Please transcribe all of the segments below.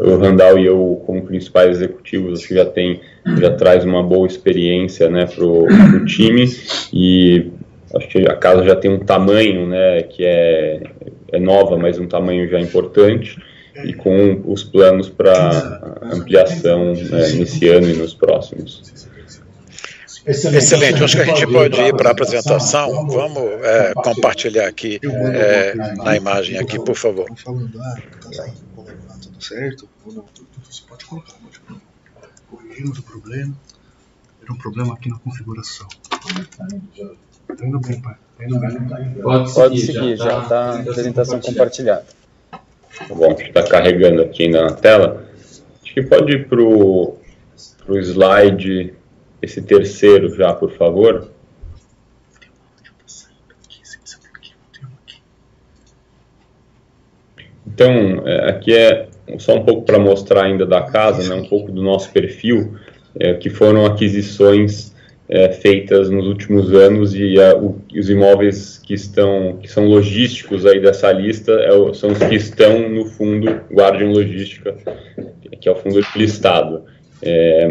o Randall e eu, como principais executivos, acho que já traz uma boa experiência, né, para o time, e acho que a casa já tem um tamanho, né, que é nova, mas um tamanho já importante, e com os planos para ampliação, né, nesse ano e nos próximos. Excelente, acho que a gente pode ir para a apresentação. Vamos compartilhar aqui na imagem aqui, por favor. Falando, tá tudo certo, ou não, você pode colocar. Corrigimos o problema, era um problema aqui na configuração. Tá indo bem, pai. Tá indo bem. Pode seguir, já está a apresentação compartilhada. Tá bom, está carregando aqui ainda na tela. Acho que pode ir para o slide, esse terceiro já, por favor. Então, aqui é só um pouco para mostrar ainda da casa, né, um pouco do nosso perfil, que foram aquisições feitas nos últimos anos, e os imóveis que são logísticos aí dessa lista são os que estão no fundo Guardian Logística, que é o fundo listado.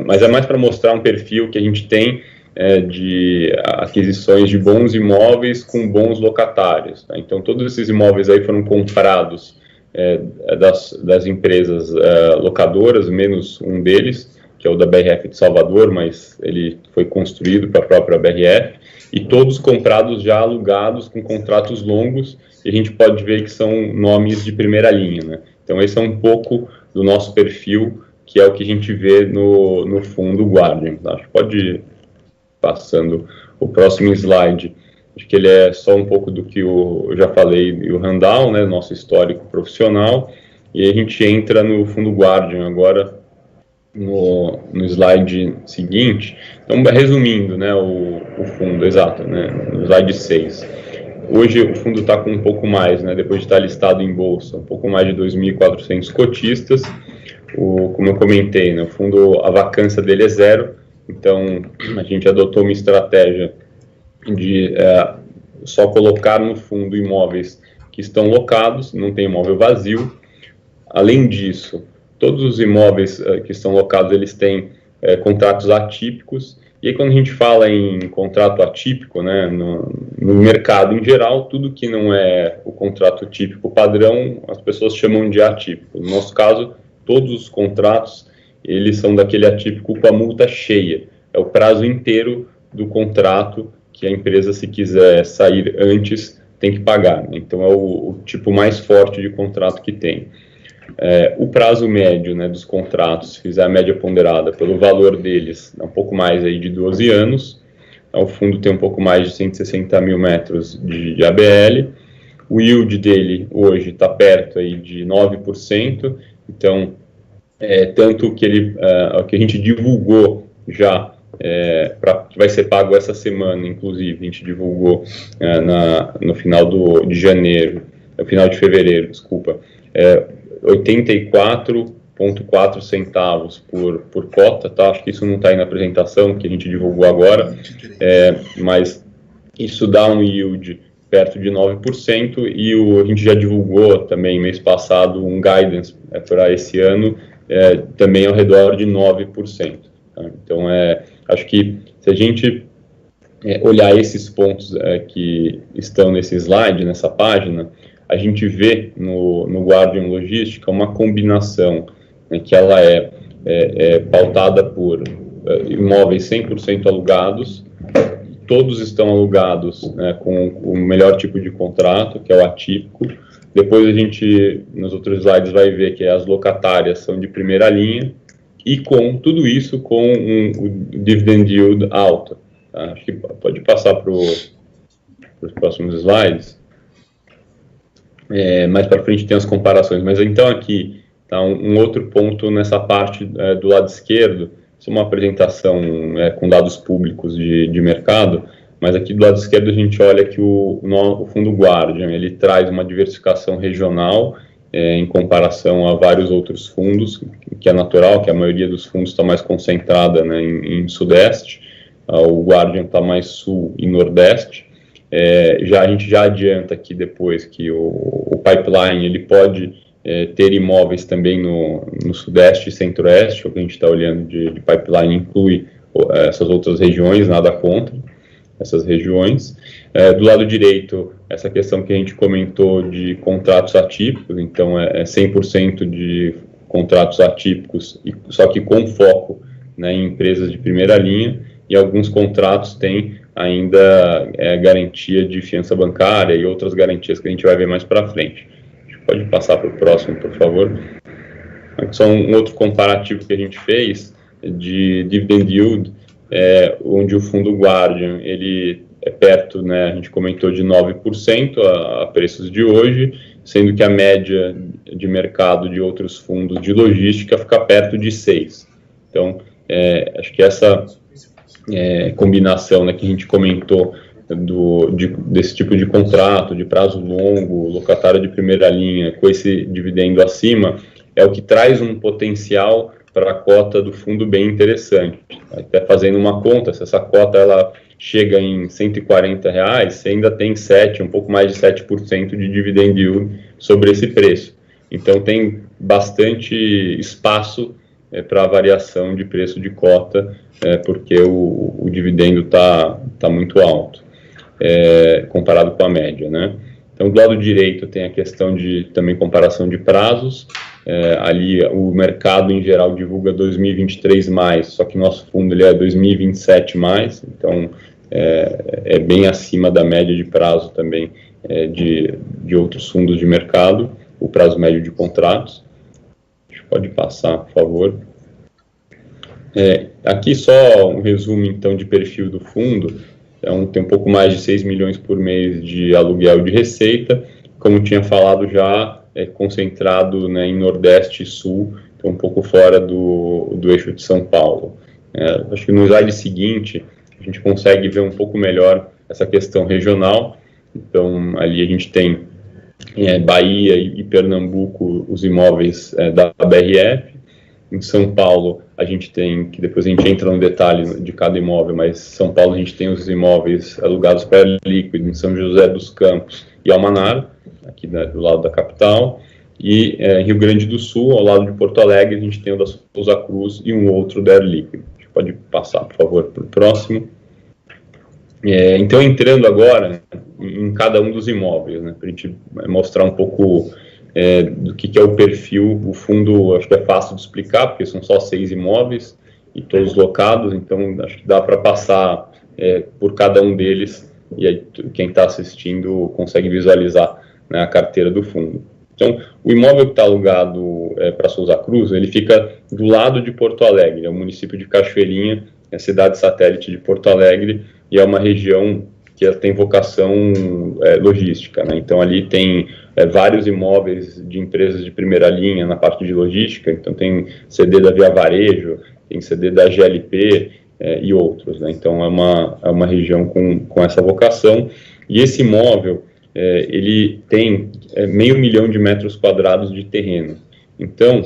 Mas é mais para mostrar um perfil que a gente tem de aquisições de bons imóveis com bons locatários, tá? Então, todos esses imóveis aí foram comprados das empresas locadoras, menos um deles, que é o da BRF de Salvador, mas ele foi construído para a própria BRF, e todos comprados já alugados com contratos longos, e a gente pode ver que são nomes de primeira linha, né? Então, esse é um pouco do nosso perfil, que é o que a gente vê no fundo Guardian. Tá? Acho que pode ir passando o próximo slide. Acho que ele é só um pouco do que eu já falei, e o Randall, né, nosso histórico profissional, e a gente entra no fundo Guardian agora, no slide seguinte. Então, resumindo, né, o fundo, exato, né, no slide 6. Hoje o fundo está com um pouco mais, né, depois de estar listado em bolsa, um pouco mais de 2.400 cotistas. Como eu comentei, né, o fundo, a vacância dele é zero, então a gente adotou uma estratégia de só colocar no fundo imóveis que estão locados, não tem imóvel vazio. Além disso, todos os imóveis que estão locados, eles têm contratos atípicos, e aí quando a gente fala em contrato atípico, né, no mercado em geral, tudo que não é o contrato típico padrão, as pessoas chamam de atípico. No nosso caso, todos os contratos, eles são daquele atípico com a multa cheia, é o prazo inteiro do contrato que a empresa, se quiser sair antes, tem que pagar, né? Então é o tipo mais forte de contrato que tem. O prazo médio, né, dos contratos, se fizer a média ponderada pelo valor deles, é um pouco mais aí de 12 anos, o fundo tem um pouco mais de 160 mil metros de ABL, o yield dele hoje está perto aí de 9%, então, tanto que que a gente divulgou já, que vai ser pago essa semana, inclusive, a gente divulgou no final de janeiro, no final de fevereiro, desculpa, 84,4 centavos por cota, tá? Acho que isso não está aí na apresentação, que a gente divulgou agora, mas isso dá um yield perto de 9%, e a gente já divulgou também, mês passado, um guidance para esse ano, também ao redor de 9%. Tá? Então, acho que se a gente olhar esses pontos que estão nesse slide, nessa página, a gente vê no Guardian Logística uma combinação, né, que ela é pautada por imóveis 100% alugados, todos estão alugados, né, com o melhor tipo de contrato, que é o atípico. Depois a gente, nos outros slides, vai ver que as locatárias são de primeira linha, e com tudo isso com o dividend yield alto. Tá? Acho que pode passar para os próximos slides. Mais para frente tem as comparações, mas então aqui tá um outro ponto nessa parte do lado esquerdo. Isso é uma apresentação com dados públicos de mercado, mas aqui do lado esquerdo a gente olha que o fundo Guardian, ele traz uma diversificação regional em comparação a vários outros fundos, que é natural, que a maioria dos fundos está mais concentrada, né, em Sudeste, o Guardian está mais Sul e Nordeste. A gente já adianta aqui depois que o pipeline ele pode ter imóveis também no Sudeste e Centro-Oeste. O que a gente está olhando de pipeline inclui essas outras regiões, nada contra essas regiões. Do lado direito, essa questão que a gente comentou de contratos atípicos, então é 100% de contratos atípicos, só que com foco, né, em empresas de primeira linha, e alguns contratos têm ainda garantia de fiança bancária e outras garantias que a gente vai ver mais para frente. A gente pode passar para o próximo, por favor. Só um outro comparativo que a gente fez de dividend yield, onde o fundo Guardian, ele é perto, né, a gente comentou, de 9% a preços de hoje, sendo que a média de mercado de outros fundos de logística fica perto de 6%. Então, acho que essa combinação, né, que a gente comentou desse tipo de contrato, de prazo longo, locatário de primeira linha, com esse dividendo acima, é o que traz um potencial para a cota do fundo bem interessante. Até fazendo uma conta, se essa cota ela chega em R$140, você ainda tem um pouco mais de 7% de dividend yield sobre esse preço. Então tem bastante espaço para variação de preço de cota, porque o dividendo está muito alto, comparado com a média, né? Então, do lado direito tem a questão de também comparação de prazos. Ali o mercado em geral divulga 2023 mais, só que nosso fundo ele é 2027 mais, então é bem acima da média de prazo também de outros fundos de mercado, o prazo médio de contratos. A gente pode passar, por favor. Aqui só um resumo então de perfil do fundo. Tem um pouco mais de 6 milhões por mês de aluguel de receita, como tinha falado já, concentrado, né, em Nordeste e Sul, então um pouco fora do eixo de São Paulo. Acho que no slide seguinte a gente consegue ver um pouco melhor essa questão regional. Então ali a gente tem Bahia e Pernambuco os imóveis da BRF. Em São Paulo a gente tem, que depois a gente entra no detalhe de cada imóvel, mas em São Paulo a gente tem os imóveis alugados para líquido em São José dos Campos e Almanara, aqui do lado da capital, e Rio Grande do Sul, ao lado de Porto Alegre, a gente tem o da Souza Cruz e um outro da Air Líquido. A gente pode passar, por favor, para o próximo. Então, entrando agora em cada um dos imóveis, né, para a gente mostrar um pouco do que é o perfil. O fundo, acho que é fácil de explicar, porque são só 6 imóveis e todos locados, então acho que dá para passar por cada um deles, e aí quem está assistindo consegue visualizar, né, a carteira do fundo. Então, o imóvel que está alugado para Souza Cruz, ele fica do lado de Porto Alegre, é o município de Cachoeirinha, é a cidade satélite de Porto Alegre, e é uma região que tem vocação logística, né? Então, ali tem vários imóveis de empresas de primeira linha na parte de logística, então tem CD da Via Varejo, tem CD da GLP e outros, né? Então, é uma região com essa vocação, e esse imóvel ele tem 500.000 de metros quadrados de terreno. Então,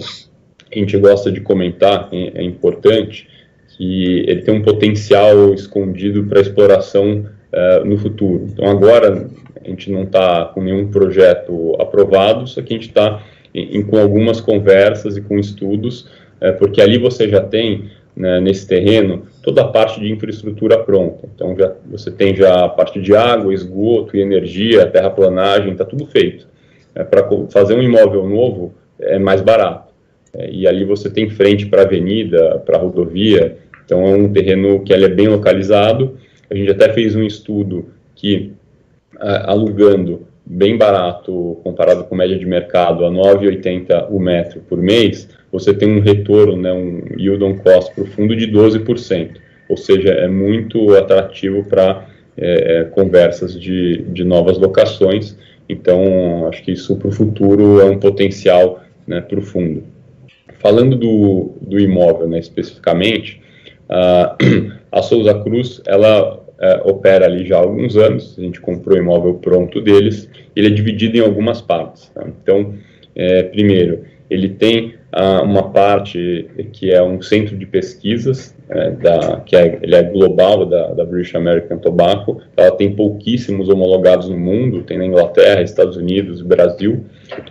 a gente gosta de comentar, é importante, que ele tem um potencial escondido para exploração no futuro. Então, agora, a gente não está com nenhum projeto aprovado, só que a gente está com algumas conversas e com estudos, porque ali você já tem, né, nesse terreno, toda a parte de infraestrutura pronta. Então, você tem já a parte de água, esgoto e energia, terraplanagem, está tudo feito. Para fazer um imóvel novo é mais barato. E ali você tem frente para a avenida, para a rodovia, então é um terreno que ele é bem localizado. A gente até fez um estudo que, alugando bem barato, comparado com média de mercado, a R$ 9,80 o metro por mês, você tem um retorno, né, um yield on cost para o fundo de 12%, ou seja, é muito atrativo para conversas de novas locações. Então, acho que isso para o futuro é um potencial, né, para o fundo. Falando do imóvel, né, especificamente, a Souza Cruz, ela opera ali já há alguns anos. A gente comprou o imóvel pronto deles, ele é dividido em algumas partes, tá? Então, primeiro, ele tem uma parte que é um centro de pesquisas, ele é global, da British American Tobacco. Ela tem pouquíssimos homologados no mundo, tem na Inglaterra, Estados Unidos, Brasil.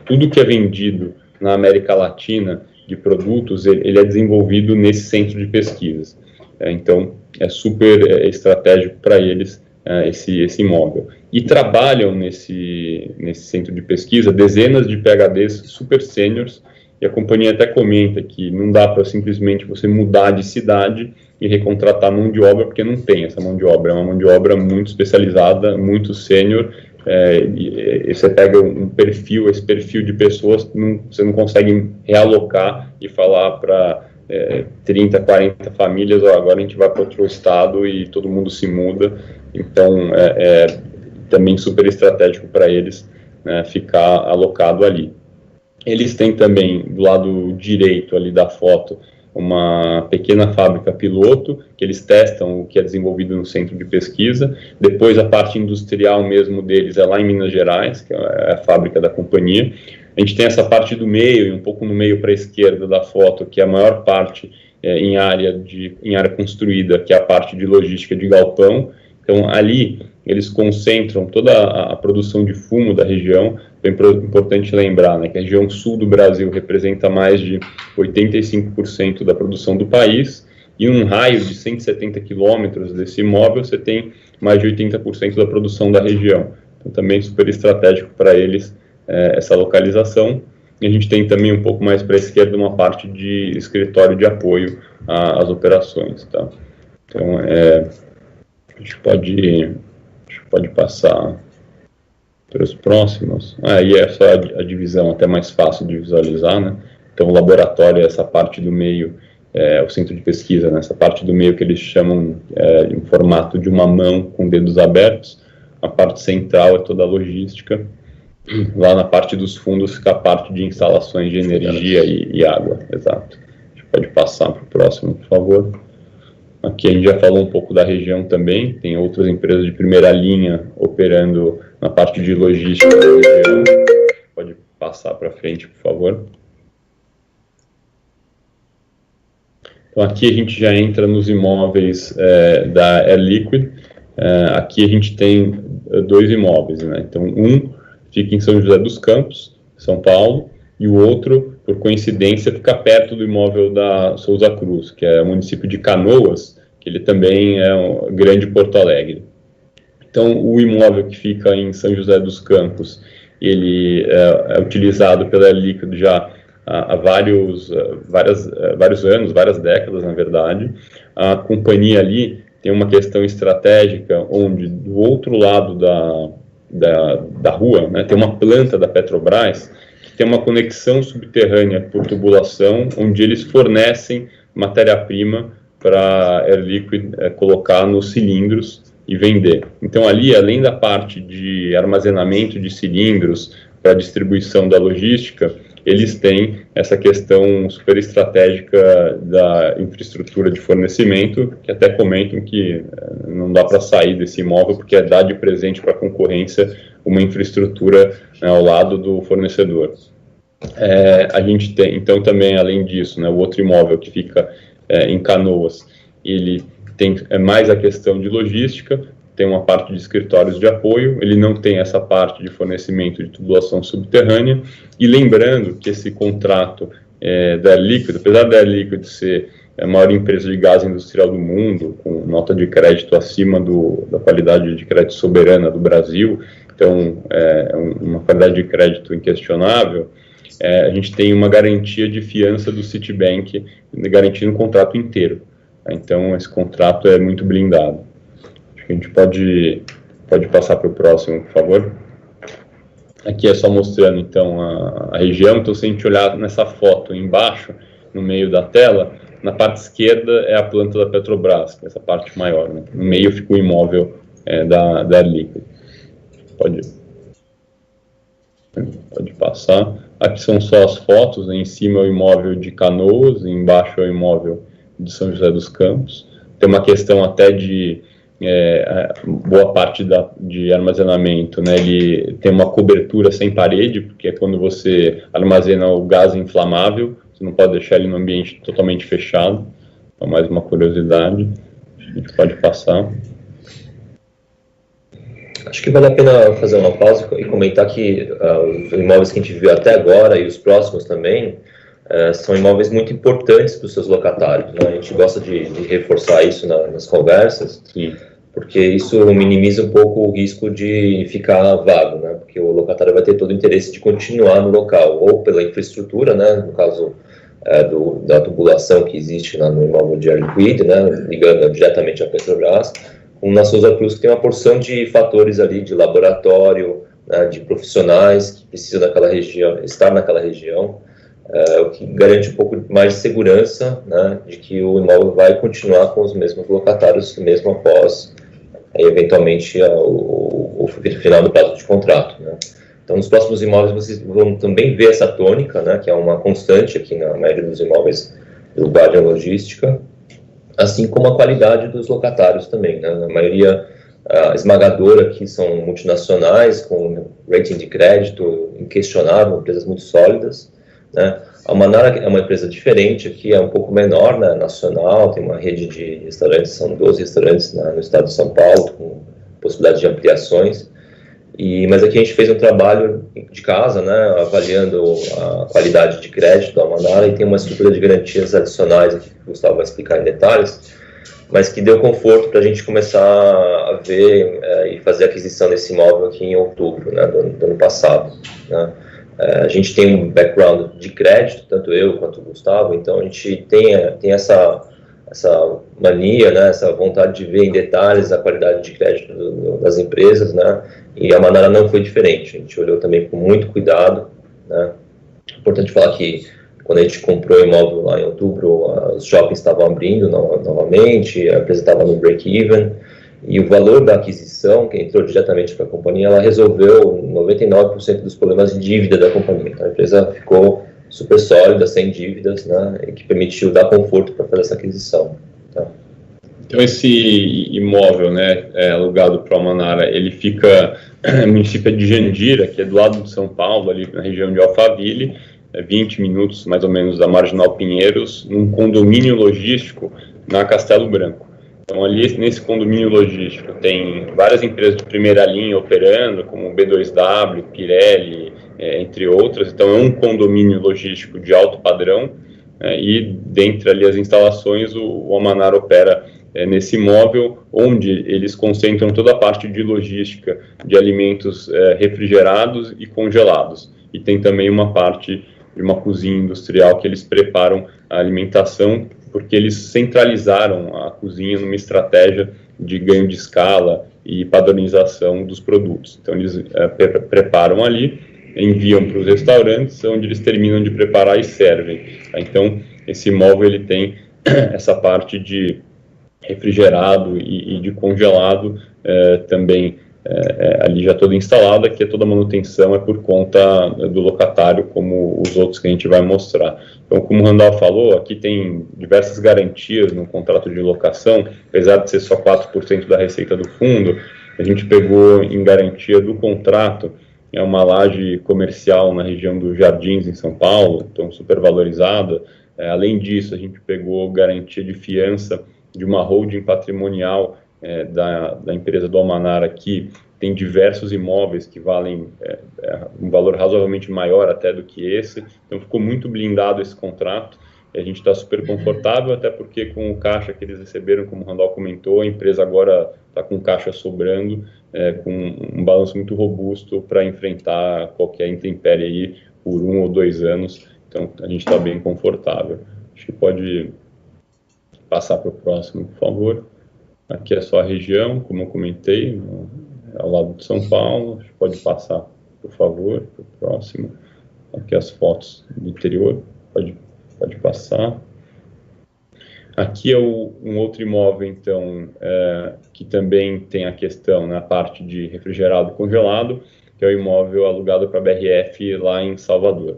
Tudo que é vendido na América Latina de produtos, ele é desenvolvido nesse centro de pesquisas. Então, é super estratégico para eles esse imóvel. E trabalham nesse centro de pesquisa dezenas de PhDs super sêniors, e a companhia até comenta que não dá para simplesmente você mudar de cidade e recontratar mão de obra, porque não tem essa mão de obra, é uma mão de obra muito especializada, muito sênior, e você pega esse perfil de pessoas, você não consegue realocar e falar para 30, 40 famílias, agora a gente vai para outro estado e todo mundo se muda. Então, é também super estratégico para eles, né, ficar alocado ali. Eles têm também, do lado direito ali da foto, uma pequena fábrica piloto, que eles testam o que é desenvolvido no centro de pesquisa. Depois, a parte industrial mesmo deles é lá em Minas Gerais, que é a fábrica da companhia. A gente tem essa parte do meio, e um pouco no meio para a esquerda da foto, que é a maior parte em área construída, que é a parte de logística de galpão. Então, ali, eles concentram toda a produção de fumo da região. É importante lembrar, né, que a região sul do Brasil representa mais de 85% da produção do país, e um raio de 170 quilômetros desse imóvel, você tem mais de 80% da produção da região. Então, também super estratégico para eles essa localização. E a gente tem também um pouco mais para a esquerda uma parte de escritório de apoio às operações. Tá? Então, a gente pode passar para os próximos. Aí é só a divisão, até mais fácil de visualizar, né? Então, o laboratório é essa parte do meio, o centro de pesquisa, né? Essa parte do meio que eles chamam em formato de uma mão com dedos abertos. A parte central é toda a logística. Lá na parte dos fundos fica a parte de instalações de energia e água. Exato. A gente pode passar para o próximo, por favor. Aqui a gente já falou um pouco da região também, tem outras empresas de primeira linha operando na parte de logística da região. Pode passar para frente, por favor. Então aqui a gente já entra nos imóveis da Air Liquide. Aqui a gente tem dois imóveis, né? Então um fica em São José dos Campos, São Paulo, e o outro, por coincidência, fica perto do imóvel da Souza Cruz, que é o município de Canoas, que ele também é um grande Porto Alegre. Então, o imóvel que fica em São José dos Campos, ele é utilizado pela Air Liquide já há vários anos, várias décadas, na verdade. A companhia ali tem uma questão estratégica, onde do outro lado da rua, né, tem uma planta da Petrobras, que tem uma conexão subterrânea por tubulação, onde eles fornecem matéria-prima para a Air Liquide colocar nos cilindros e vender. Então ali, além da parte de armazenamento de cilindros para distribuição da logística, eles têm essa questão super estratégica da infraestrutura de fornecimento, que até comentam que não dá para sair desse imóvel, porque dá de presente para a concorrência uma infraestrutura, né, ao lado do fornecedor. A gente tem, então, também, além disso, né, o outro imóvel que fica em Canoas, ele tem mais a questão de logística, tem uma parte de escritórios de apoio, ele não tem essa parte de fornecimento de tubulação subterrânea, e lembrando que esse contrato da Air Liquide, apesar da Air Liquide ser a maior empresa de gás industrial do mundo, com nota de crédito acima da qualidade de crédito soberana do Brasil, então uma qualidade de crédito inquestionável, a gente tem uma garantia de fiança do Citibank, garantindo o contrato inteiro. Então, esse contrato é muito blindado. Acho que a gente pode passar para o próximo, por favor. Aqui é só mostrando, então, a região. Então, se a gente olhar nessa foto embaixo, no meio da tela, na parte esquerda é a planta da Petrobras, que é essa parte maior, né? No meio fica o imóvel da Air Liquide. Pode passar. Aqui são só as fotos, né? Em cima é o imóvel de Canoas, embaixo é o imóvel de São José dos Campos. Tem uma questão até de boa parte de armazenamento, né? Ele tem uma cobertura sem parede, porque é quando você armazena o gás inflamável, você não pode deixar ele no ambiente totalmente fechado. Então, mais uma curiosidade, a gente pode passar. Acho que vale a pena fazer uma pausa e comentar que os imóveis que a gente viu até agora e os próximos também são imóveis muito importantes para os seus locatários, né? A gente gosta de reforçar isso nas conversas, porque isso minimiza um pouco o risco de ficar vago, né? Porque o locatário vai ter todo o interesse de continuar no local, ou pela infraestrutura, né? No caso da tubulação que existe no imóvel de Air Liquide, né? Ligando diretamente à Petrobras, como na Souza Cruz, que tem uma porção de fatores ali de laboratório, né, de profissionais que precisam daquela região, estar naquela região, o que garante um pouco mais de segurança, né, de que o imóvel vai continuar com os mesmos locatários mesmo após, eventualmente, o final do prazo de contrato, né. Então, nos próximos imóveis, vocês vão também ver essa tônica, né, que é uma constante aqui na maioria dos imóveis do Guardian Logística, assim como a qualidade dos locatários também, né? A maioria esmagadora aqui são multinacionais, com rating de crédito inquestionável, empresas muito sólidas, né? A Manara é uma empresa diferente aqui, é um pouco menor, né? Nacional, tem uma rede de restaurantes, são 12 restaurantes no estado de São Paulo, com possibilidade de ampliações. Mas aqui a gente fez um trabalho de casa, né, avaliando a qualidade de crédito da Manara, e tem uma estrutura de garantias adicionais aqui que o Gustavo vai explicar em detalhes, mas que deu conforto para a gente começar a ver e fazer a aquisição desse imóvel aqui em outubro, né, do ano passado, né. A gente tem um background de crédito, tanto eu quanto o Gustavo, então a gente tem essa mania, né, essa vontade de ver em detalhes a qualidade de crédito das empresas, né, e a Manara não foi diferente. A gente olhou também com muito cuidado, né. Importante falar que quando a gente comprou o imóvel lá em outubro, os shoppings estavam abrindo novamente, a empresa estava no break-even, e o valor da aquisição, que entrou diretamente para a companhia, ela resolveu 99% dos problemas de dívida da companhia. Então a empresa ficou super sólida, sem dívidas, né, e que permitiu dar conforto para fazer essa aquisição. Tá? Então esse imóvel, né, alugado para a Manara, ele fica no município de Jandira, que é do lado de São Paulo, ali na região de Alphaville, 20 minutos mais ou menos da Marginal Pinheiros, num condomínio logístico na Castelo Branco. Então ali nesse condomínio logístico tem várias empresas de primeira linha operando, como B2W, Pirelli, entre outras. Então é um condomínio logístico de alto padrão, e dentre ali as instalações o Manara opera nesse imóvel, onde eles concentram toda a parte de logística de alimentos refrigerados e congelados. E tem também uma parte de uma cozinha industrial que eles preparam a alimentação, porque eles centralizaram a cozinha numa estratégia de ganho de escala e padronização dos produtos. Então eles preparam ali, enviam para os restaurantes, onde eles terminam de preparar e servem. Então esse imóvel ele tem essa parte de refrigerado e de congelado também ali já toda instalada, que toda a manutenção é por conta do locatário, como os outros que a gente vai mostrar. Então, como o Randall falou, aqui tem diversas garantias no contrato de locação, apesar de ser só 4% da receita do fundo, a gente pegou em garantia do contrato, é uma laje comercial na região dos Jardins, em São Paulo, então super valorizada. Além disso, a gente pegou garantia de fiança de uma holding patrimonial da empresa do Almanara, que tem diversos imóveis que valem um valor razoavelmente maior até do que esse. Então ficou muito blindado esse contrato, e a gente está super confortável, até porque com o caixa que eles receberam, como o Randall comentou, a empresa agora está com caixa sobrando, com um balanço muito robusto para enfrentar qualquer intempérie aí por 1 ou 2 anos. Então a gente está bem confortável. Acho que pode passar para o próximo, por favor. Aqui é só a região, como eu comentei, ao lado de São Paulo. Pode passar, por favor, para o próximo. Aqui as fotos do interior, pode passar. Aqui é um outro imóvel, então, que também tem a questão na parte de refrigerado e congelado, que é o imóvel alugado para a BRF lá em Salvador.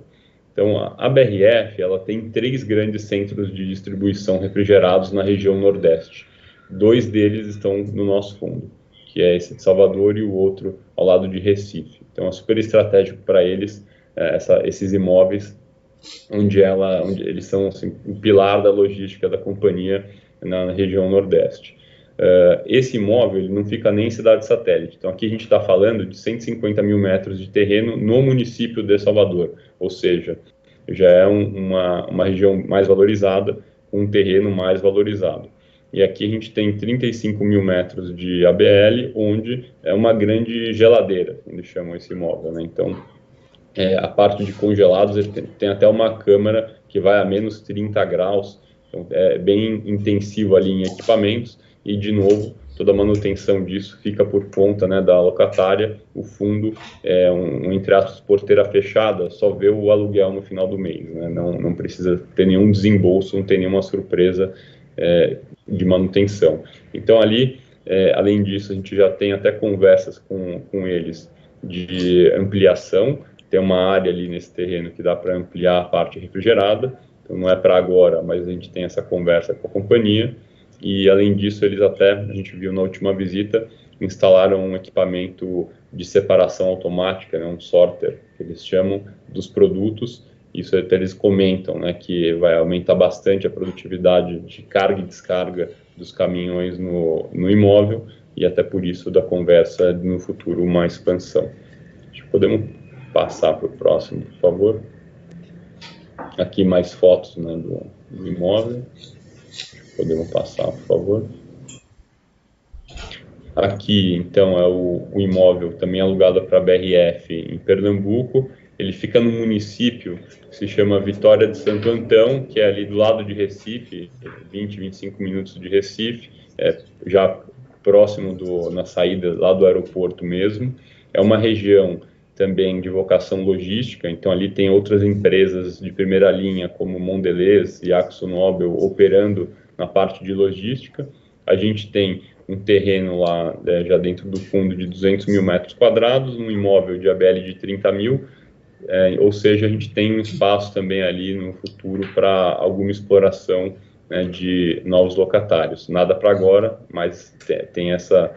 Então, a BRF ela tem 3 grandes centros de distribuição refrigerados na região Nordeste. 2 deles estão no nosso fundo, que é esse de Salvador e o outro ao lado de Recife. Então, é super estratégico para eles esses imóveis, onde eles são assim, o pilar da logística da companhia na região Nordeste. esse imóvel ele não fica nem em cidade satélite. Então, aqui a gente está falando de 150 mil metros de terreno no município de Salvador, ou seja, já é uma região mais valorizada, com um terreno mais valorizado. E aqui a gente tem 35 mil metros de ABL, onde é uma grande geladeira, eles chamam esse imóvel, né? Então, a parte de congelados, ele tem até uma câmara que vai a menos 30 graus, então é bem intensivo ali em equipamentos, e de novo, toda a manutenção disso fica por conta, né, da locatária. O fundo é entre aspas, porteira fechada, só vê o aluguel no final do mês, né? Não precisa ter nenhum desembolso, não tem nenhuma surpresa de manutenção. Então ali, além disso, a gente já tem até conversas com eles de ampliação. Tem uma área ali nesse terreno que dá para ampliar a parte refrigerada, então não é para agora, mas a gente tem essa conversa com a companhia. E além disso, eles até, a gente viu na última visita, instalaram um equipamento de separação automática, né, um sorter, que eles chamam, dos produtos. Isso até eles comentam, né, que vai aumentar bastante a produtividade de carga e descarga dos caminhões no imóvel, e até por isso da conversa no futuro uma expansão. Acho que podemos passar para o próximo, por favor. Aqui mais fotos, né, do imóvel. Podemos passar, por favor. Aqui, então, é o imóvel também alugado para a BRF em Pernambuco. Ele fica no município que se chama Vitória de Santo Antão, que é ali do lado de Recife, 20, 25 minutos de Recife, já próximo na saída lá do aeroporto mesmo. É uma região também de vocação logística, então ali tem outras empresas de primeira linha, como Mondelez e AkzoNobel, operando na parte de logística. A gente tem um terreno lá, já dentro do fundo, de 200 mil metros quadrados, um imóvel de ABL de 30 mil, ou seja, a gente tem um espaço também ali no futuro para alguma exploração, né, de novos locatários. Nada para agora, mas tem essa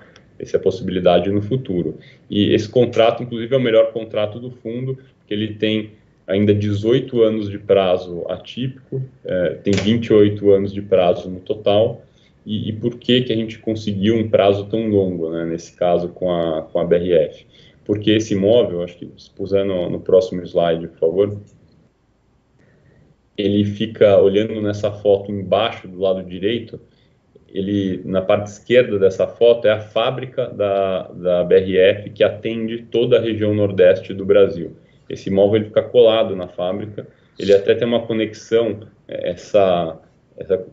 possibilidade no futuro. E esse contrato, inclusive, é o melhor contrato do fundo, que ele tem ainda 18 anos de prazo atípico, tem 28 anos de prazo no total. E por que a gente conseguiu um prazo tão longo, né, nesse caso com a BRF? Porque esse imóvel, acho que se puser no próximo slide, por favor, ele fica olhando nessa foto embaixo do lado direito. Ele, na parte esquerda dessa foto, é a fábrica da BRF que atende toda a região nordeste do Brasil. Esse imóvel ele fica colado na fábrica, ele até tem uma conexão,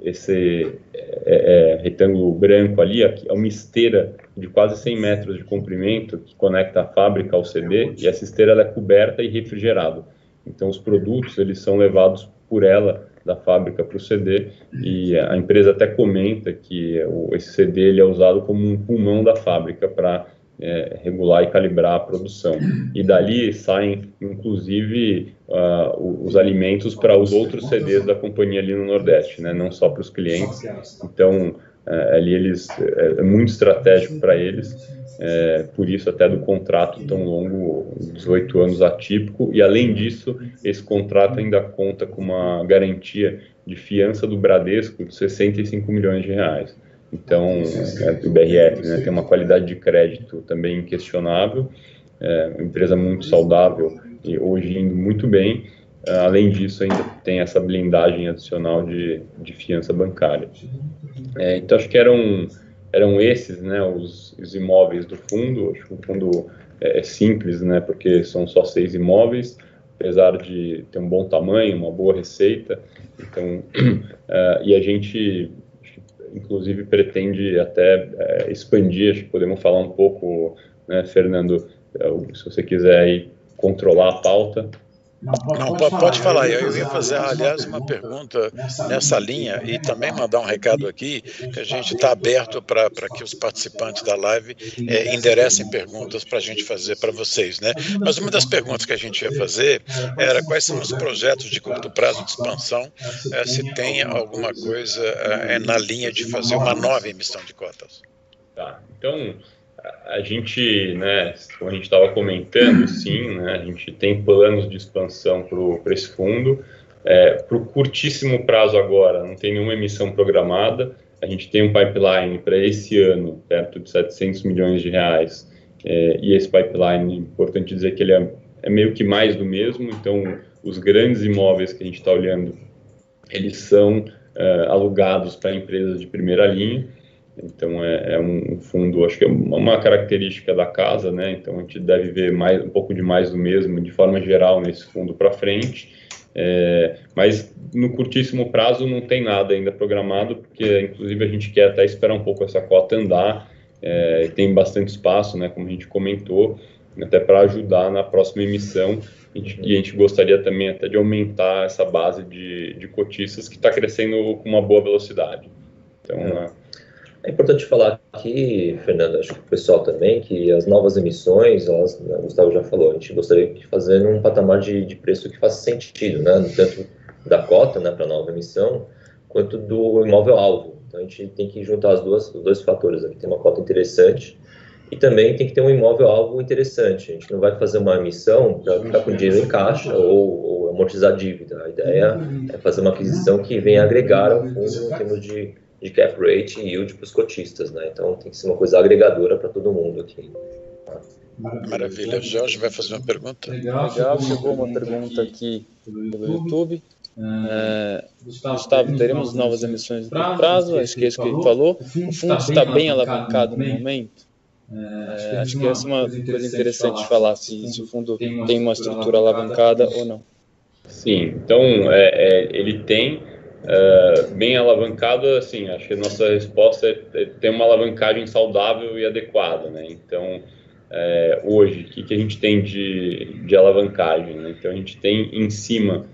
esse retângulo branco ali, é uma esteira de quase 100 metros de comprimento que conecta a fábrica ao CD, e essa esteira ela é coberta e refrigerada. Então os produtos eles são levados por ela da fábrica para o CD, e a empresa até comenta que esse CD ele é usado como um pulmão da fábrica para regular e calibrar a produção. E dali saem, inclusive, os alimentos para os outros CDs da companhia ali no Nordeste, né? Não só para os clientes. Então, ali é muito estratégico para eles, por isso até do contrato tão longo, 18 anos atípico, e além disso, esse contrato ainda conta com uma garantia de fiança do Bradesco de 65 milhões de reais. Então, o BRF, né, tem uma qualidade de crédito também inquestionável, uma empresa muito saudável e hoje indo muito bem. Além disso, ainda tem essa blindagem adicional de fiança bancária. Então, acho que eram esses, né, os imóveis do fundo. Acho que o fundo é simples, né, porque são só 6 imóveis, apesar de ter um bom tamanho, uma boa receita. Então, e a gente, inclusive, pretende até expandir. Acho que podemos falar um pouco, né, Fernando, se você quiser aí controlar a pauta. Não, pode falar. Eu ia fazer, aliás, uma pergunta nessa linha e também mandar um recado aqui, que a gente está aberto para que os participantes da live enderecem perguntas para a gente fazer para vocês, né? Mas uma das perguntas que a gente ia fazer era quais são os projetos de curto prazo de expansão, se tem alguma coisa na linha de fazer uma nova emissão de cotas. Tá, então a gente, né, como a gente estava comentando, sim, né, a gente tem planos de expansão para esse fundo. Para o curtíssimo prazo agora, não tem nenhuma emissão programada. a gente tem um pipeline para esse ano perto de 700 milhões de reais, e esse pipeline, importante dizer que ele é meio que mais do mesmo, então os grandes imóveis que a gente está olhando, eles são alugados para empresas de primeira linha. Então é um fundo, acho que é uma característica da casa, né? Então a gente deve ver um pouco de mais do mesmo, de forma geral, nesse fundo para frente. Mas no curtíssimo prazo não tem nada ainda programado, porque inclusive a gente quer até esperar um pouco essa cota andar, tem bastante espaço, né? Como a gente comentou, até para ajudar na próxima emissão. E a gente gostaria também até de aumentar essa base de cotistas que está crescendo com uma boa velocidade. Então, é importante falar aqui, Fernando, acho que o pessoal também, que as novas emissões, o Gustavo já falou, a gente gostaria de fazer num patamar de preço que faça sentido, né? Tanto da cota, né, para a nova emissão, quanto do imóvel-alvo. Então a gente tem que juntar os dois fatores aqui, tem uma cota interessante e também tem que ter um imóvel-alvo interessante. A gente não vai fazer uma emissão para ficar com dinheiro em caixa ou amortizar a dívida. A ideia é fazer uma aquisição que venha agregar ao fundo em termos de cap rate e yield para os cotistas, né? Então tem que ser uma coisa agregadora para todo mundo aqui. Maravilha. Jorge vai fazer uma pergunta? Legal, chegou uma pergunta aqui pelo YouTube. Gustavo, teremos novas emissões no prazo? Acho que é isso que ele falou. O fundo está bem alavancado no momento? Acho que essa é uma coisa interessante de falar, se o fundo tem uma estrutura alavancada ou não. Sim, então ele tem bem alavancado, assim, acho que a nossa resposta é ter uma alavancagem saudável e adequada, né? Então, hoje, o que a gente tem de alavancagem, né? Então, a gente tem em cima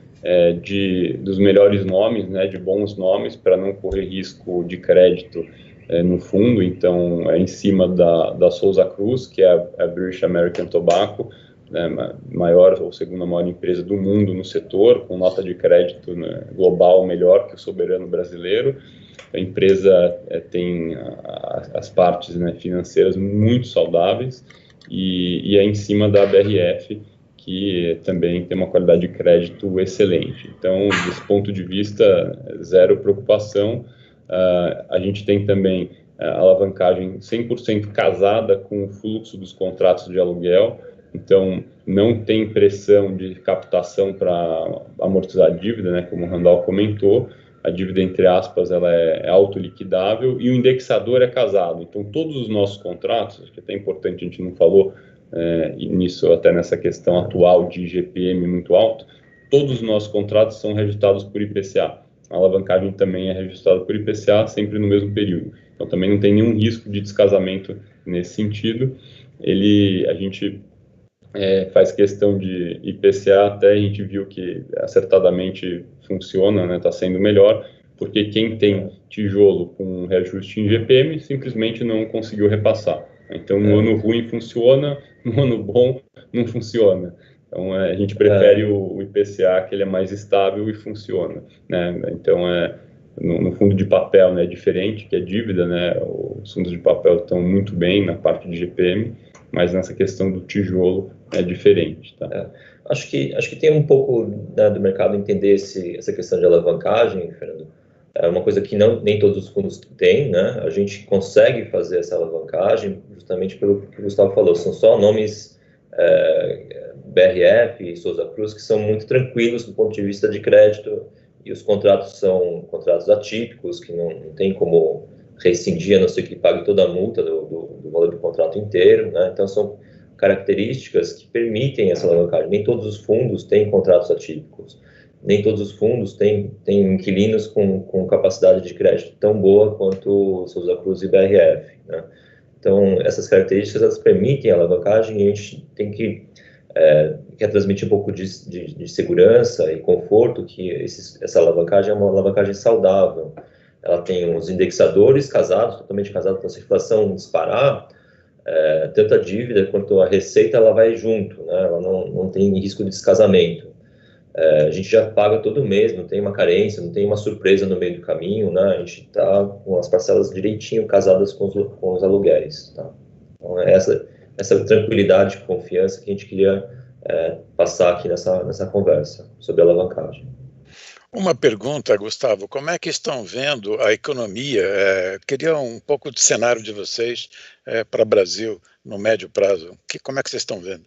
dos melhores nomes, né, de bons nomes, para não correr risco de crédito no fundo. Então, em cima da Souza Cruz, que é a British American Tobacco, né, maior ou segunda maior empresa do mundo no setor, com nota de crédito, né, global melhor que o soberano brasileiro. A empresa tem as partes, né, financeiras muito saudáveis, e é em cima da BRF, que também tem uma qualidade de crédito excelente. Então, desse ponto de vista, zero preocupação. A gente tem também a alavancagem 100% casada com o fluxo dos contratos de aluguel. Então, não tem pressão de captação para amortizar a dívida, né, como o Randall comentou. A dívida, entre aspas, ela é autoliquidável e o indexador é casado. Então, todos os nossos contratos, acho que é até importante, a gente não falou nisso, até nessa questão atual de IGPM muito alto, todos os nossos contratos são reajustados por IPCA. A alavancagem também é reajustada por IPCA, sempre no mesmo período. Então, também não tem nenhum risco de descasamento nesse sentido. A gente faz questão de IPCA, até a gente viu que acertadamente funciona, né, está sendo melhor, porque quem tem tijolo com reajuste em IGPM simplesmente não conseguiu repassar. Então, no ano ruim funciona, no ano bom não funciona. Então, a gente prefere o IPCA, que ele é mais estável e funciona, né? Então, no fundo de papel, né, é diferente, que é dívida, né? Os fundos de papel estão muito bem na parte de IGPM, mas nessa questão do tijolo é diferente, tá? Acho que tem um pouco, né, do mercado entender essa questão de alavancagem, Fernando. É uma coisa que nem todos os fundos têm, né? A gente consegue fazer essa alavancagem justamente pelo que o Gustavo falou. São só nomes BRF e Souza Cruz que são muito tranquilos do ponto de vista de crédito, e os contratos são contratos atípicos, que não tem como rescindir, a não ser que pague toda a multa do valor do contrato inteiro, né? Então, são características que permitem essa alavancagem. Nem todos os fundos têm contratos atípicos. Nem todos os fundos têm inquilinos com capacidade de crédito tão boa quanto Souza Cruz e BRF, né? Então, essas características, elas permitem a alavancagem, e a gente tem que quer transmitir um pouco de segurança e conforto, que essa alavancagem é uma alavancagem saudável. Ela tem os indexadores casados, totalmente casados, então se a inflação disparar, tanto a dívida quanto a receita, ela vai junto, né? Ela não tem risco de descasamento. A gente já paga todo mês, não tem uma carência, não tem uma surpresa no meio do caminho, né? A gente está com as parcelas direitinho casadas com os aluguéis, tá? Então, essa tranquilidade e confiança que a gente queria passar aqui nessa conversa sobre alavancagem. Uma pergunta, Gustavo, como é que estão vendo a economia? Queria um pouco de cenário de vocês para o Brasil no médio prazo. Como é que vocês estão vendo?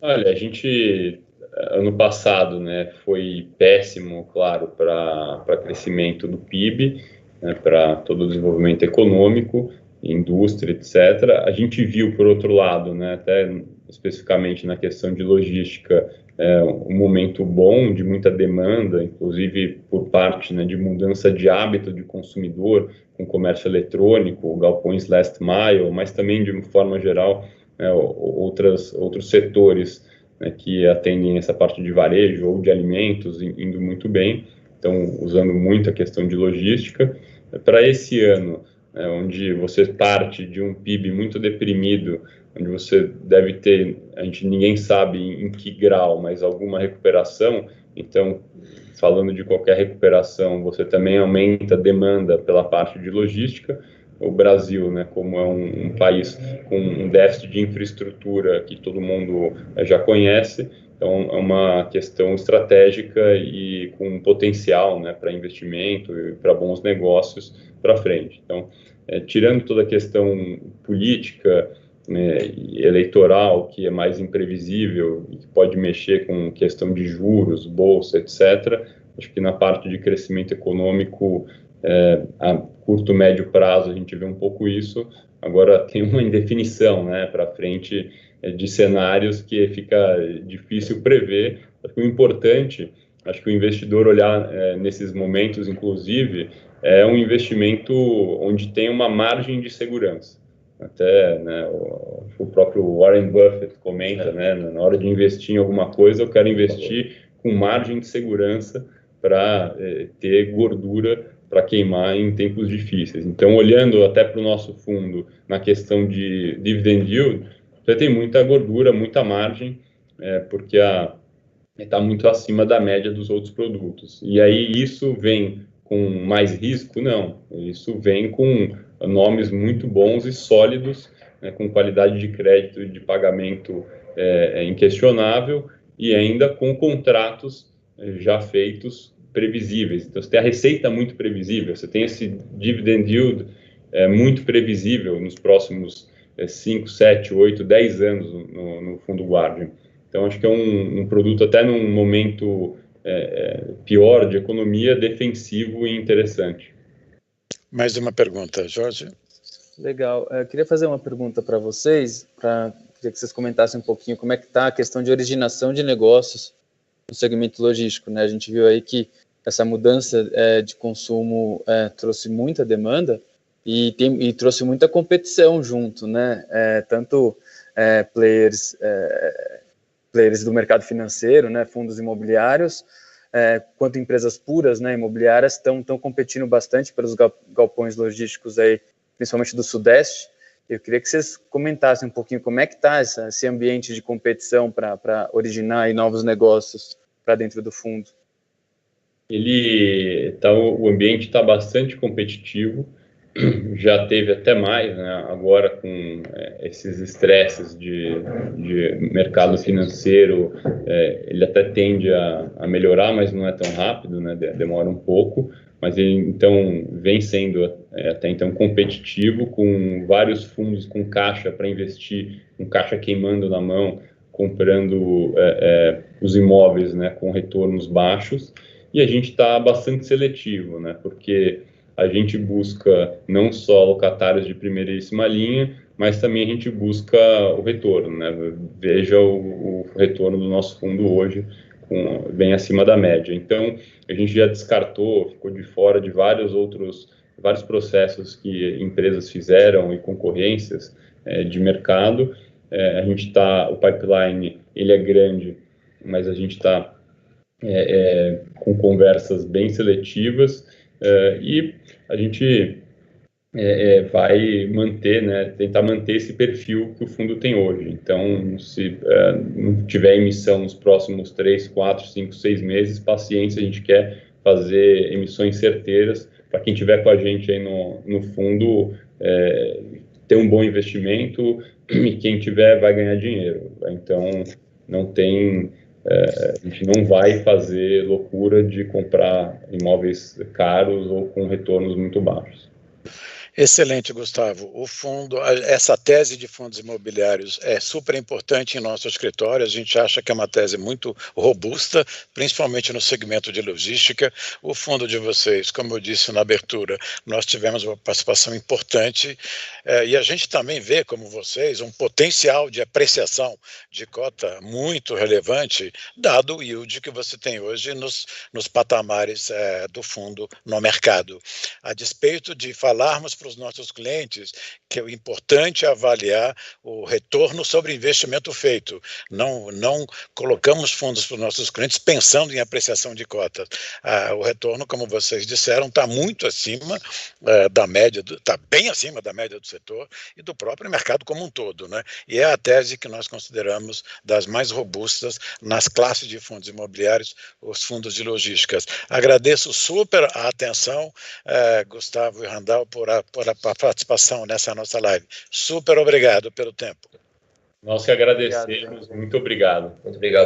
Olha, a gente, ano passado, né, foi péssimo, claro, para crescimento do PIB, né, para todo o desenvolvimento econômico, indústria, etc. A gente viu, por outro lado, né, até especificamente na questão de logística, um momento bom de muita demanda, inclusive por parte, né, de mudança de hábito de consumidor, com comércio eletrônico, galpões last mile, mas também, de uma forma geral, outros setores, né, que atendem essa parte de varejo ou de alimentos indo muito bem, então usando muito a questão de logística. Para esse ano, né, onde você parte de um PIB muito deprimido, onde você deve ter, ninguém sabe em que grau, mas alguma recuperação, então, falando de qualquer recuperação, você também aumenta a demanda pela parte de logística. O Brasil, né, como é um país com um déficit de infraestrutura que todo mundo já conhece, então é uma questão estratégica e com potencial, né, para investimento e para bons negócios para frente. Então, tirando toda a questão política, né, eleitoral, que é mais imprevisível e que pode mexer com questão de juros, bolsa, etc., acho que na parte de crescimento econômico, a curto, médio prazo, a gente vê um pouco isso. Agora tem uma indefinição, né, para frente, de cenários que fica difícil prever. Acho que o importante, acho que o investidor olhar nesses momentos, inclusive, é um investimento onde tem uma margem de segurança. Até, né, o próprio Warren Buffett comenta, né, na hora de investir em alguma coisa, eu quero investir com margem de segurança para ter gordura para queimar em tempos difíceis. Então, olhando até para o nosso fundo na questão de dividend yield, você tem muita gordura, muita margem, porque está muito acima da média dos outros produtos. E aí isso vem com mais risco? Não. Isso vem com nomes muito bons e sólidos, né, com qualidade de crédito e de pagamento inquestionável e ainda com contratos já feitos previsíveis. Então, você tem a receita muito previsível, você tem esse dividend yield muito previsível nos próximos 5, 7, 8, 10 anos no fundo Guardian. Então, acho que é um produto até num momento pior de economia, defensivo e interessante. Mais uma pergunta, Jorge? Legal. Eu queria fazer uma pergunta para vocês, queria que vocês comentassem um pouquinho como é que está a questão de originação de negócios no segmento logístico, né? A gente viu aí que essa mudança de consumo trouxe muita demanda e trouxe muita competição junto, né? Tanto players do mercado financeiro, né? Fundos imobiliários, quanto empresas puras, né? Imobiliárias estão competindo bastante pelos galpões logísticos aí, principalmente do Sudeste. Eu queria que vocês comentassem um pouquinho como é que está esse ambiente de competição para originar aí novos negócios para dentro do fundo. O ambiente está bastante competitivo, já teve até mais, né? Agora com esses estresses de mercado financeiro, ele até tende a melhorar, mas não é tão rápido, né? Demora um pouco, mas ele então vem sendo até então competitivo, com vários fundos com caixa para investir, com caixa queimando na mão, comprando os imóveis, né, com retornos baixos. E a gente está bastante seletivo, né, porque a gente busca não só locatários de primeiríssima linha, mas também a gente busca o retorno, né? Veja o retorno do nosso fundo hoje, bem acima da média. Então, a gente já descartou, ficou de fora de vários processos que empresas fizeram e concorrências de mercado. O pipeline, ele é grande, mas a gente está com conversas bem seletivas, e a gente vai manter, né, tentar manter esse perfil que o fundo tem hoje. Então, se não tiver emissão nos próximos 3, 4, 5, 6 meses, paciência, a gente quer fazer emissões certeiras para quem estiver com a gente aí no fundo ter um bom investimento, e quem tiver vai ganhar dinheiro. Então, não tem A gente não vai fazer loucura de comprar imóveis caros ou com retornos muito baixos. Excelente, Gustavo. O fundo, essa tese de fundos imobiliários é super importante em nosso escritório. A gente acha que é uma tese muito robusta, principalmente no segmento de logística. O fundo de vocês, como eu disse na abertura, nós tivemos uma participação importante e a gente também vê, como vocês, um potencial de apreciação de cota muito relevante, dado o yield que você tem hoje nos patamares do fundo no mercado. A despeito de falarmos para os nossos clientes que o importante é avaliar o retorno sobre o investimento feito. Não colocamos fundos para os nossos clientes pensando em apreciação de cotas. O retorno, como vocês disseram, está muito acima da média, está bem acima da média do setor e do próprio mercado como um todo, né? E é a tese que nós consideramos das mais robustas nas classes de fundos imobiliários, os fundos de logísticas. Agradeço super a atenção, Gustavo e Randall, por a participação nessa nossa live. Super obrigado pelo tempo. Nós que agradecemos. Muito obrigado. Muito obrigado.